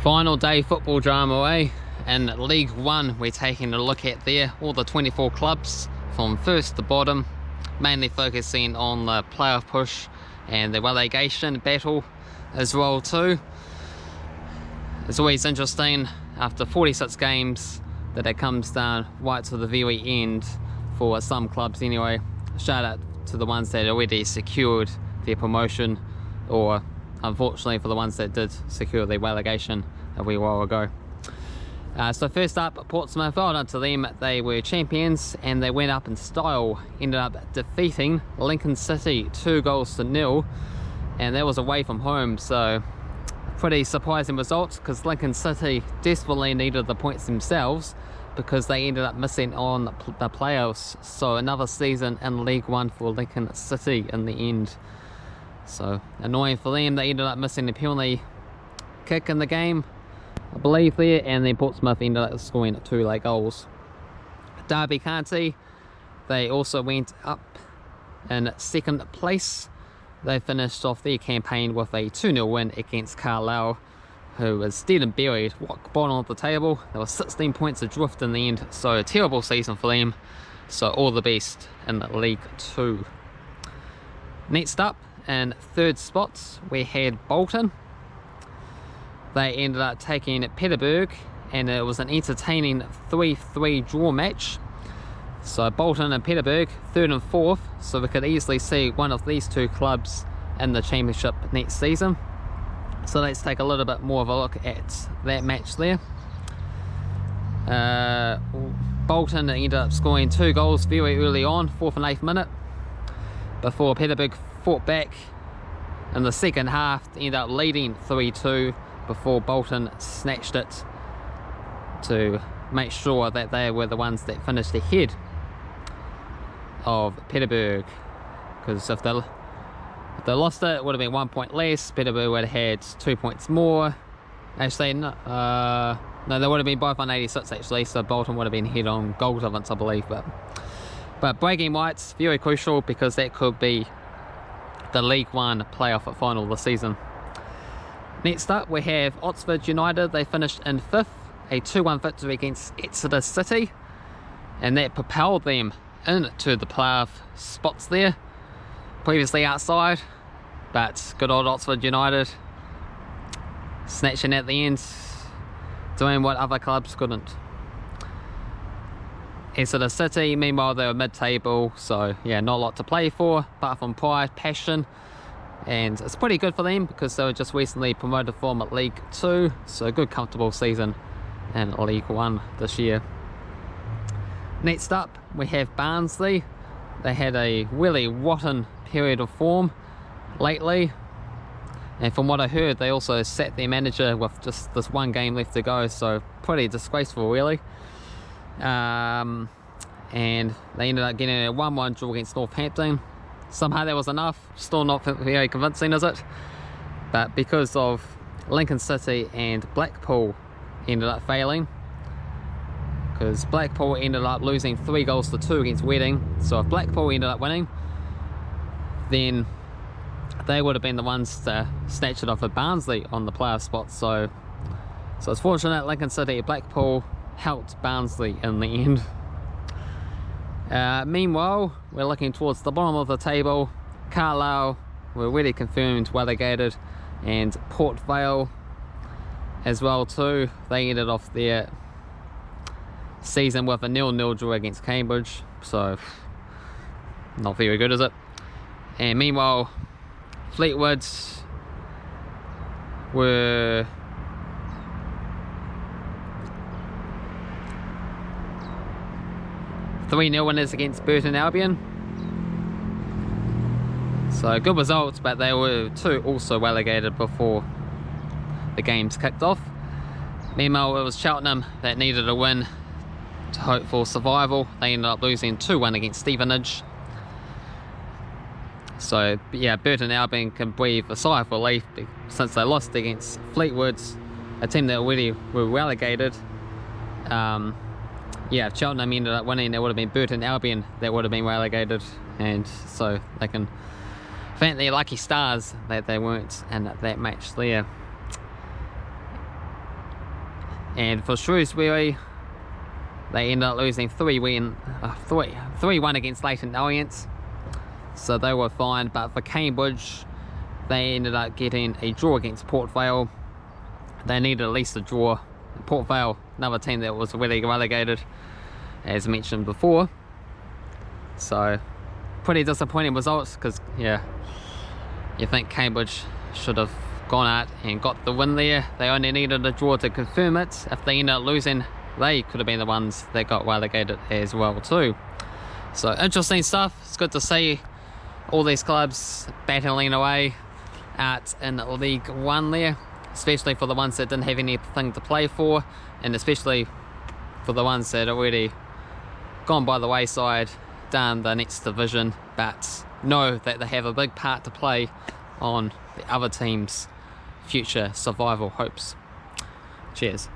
Final day football drama, eh? In League One, we're taking a look at there all the 24 clubs from first to bottom, mainly focusing on the playoff push and the relegation battle as well too. It's always interesting after 46 games that it comes down right to the very end for some clubs anyway. Shout out to the ones that already secured their promotion, or unfortunately for the ones that did secure their relegation a wee while ago. So first up, Portsmouth, well done to them. They were champions and they went up in style, ended up defeating Lincoln City 2-0, and that was away from home, so pretty surprising results because Lincoln City desperately needed the points themselves because they ended up missing on the playoffs. So another season in League One for Lincoln City in the end. So annoying for them, they ended up missing a penalty kick in the game, I believe there, and then Portsmouth ended up scoring 2 late goals. Derby County, they also went up in second place. They finished off their campaign with a 2-0 win against Carlisle, who was dead and buried, rock bottom of the table. There were 16 points adrift in the end, so a terrible season for them. So all the best in League 2. Next up, in third spot, we had Bolton. They ended up taking Peterborough, and it was an entertaining 3-3 draw match. So Bolton and Peterborough, third and fourth, so we could easily see one of these two clubs in the championship next season. So let's take a little bit more of a look at that match there. Bolton ended up scoring 2 goals very early on, 4th and 8th minute, before Peterborough fought back in the second half to end up leading 3-2 before Bolton snatched it to make sure that they were the ones that finished ahead of Peterborough, because if they lost it, it would have been 1 point less. Peterborough would have had 2 points more. Actually, no, they would have been both on 86 actually, so Bolton would have been ahead on goal difference, I believe. But breaking rights, very crucial, because that could be the League One playoff final this season. Next up, we have Oxford United. They finished in 5th, a 2-1 victory against Exeter City, and that propelled them into the playoff spots there, previously outside. But good old Oxford United snatching at the end, doing what other clubs couldn't. Exeter City, meanwhile, they were mid-table, so yeah, not a lot to play for apart from pride, passion, and it's pretty good for them because they were just recently promoted from League 2, so a good comfortable season in League 1 this year. Next up, we have Barnsley. They had a really rotten period of form lately, and from what I heard, they also sacked their manager with just this 1 game left to go, so pretty disgraceful really. And they ended up getting a 1-1 draw against Northampton. Somehow that was enough. Still not very convincing, is it? But because of Lincoln City and Blackpool ended up failing, because Blackpool ended up losing 3-2 against Reading. So if Blackpool ended up winning, then they would have been the ones to snatch it off of Barnsley on the playoff spot. So it's fortunate Lincoln City and Blackpool helped Barnsley in the end. Meanwhile, we're looking towards the bottom of the table. Carlisle were already confirmed relegated, and Port Vale as well too. They ended off their season with a 0-0 draw against Cambridge, so not very good, is it? And meanwhile, Fleetwood were three-0 winners against Burton Albion. So good results, but they were also relegated before the games kicked off. Meanwhile, it was Cheltenham that needed a win to hope for survival. They ended up losing 2-1 against Stevenage. So yeah, Burton Albion can breathe a sigh of relief since they lost against Fleetwood, a team that already were relegated. Yeah, if Cheltenham ended up winning, it would have been Burton Albion that would have been relegated, and so they can thank their lucky stars that they weren't in that match there. And for Shrewsbury, they ended up losing 3-1 against Leyton Orient, so they were fine. But for Cambridge, they ended up getting a draw against Port Vale. They needed at least a draw. Port Vale, another team that was really relegated, as mentioned before. So pretty disappointing results, because yeah, you think Cambridge should have gone out and got the win there. They only needed a draw to confirm it. If they ended up losing, they could have been the ones that got relegated as well too. So interesting stuff. It's good to see all these clubs battling away out in League One there, especially for the ones that didn't have anything to play for, and especially for the ones that already gone by the wayside down the next division, but know that they have a big part to play on the other team's future survival hopes. Cheers.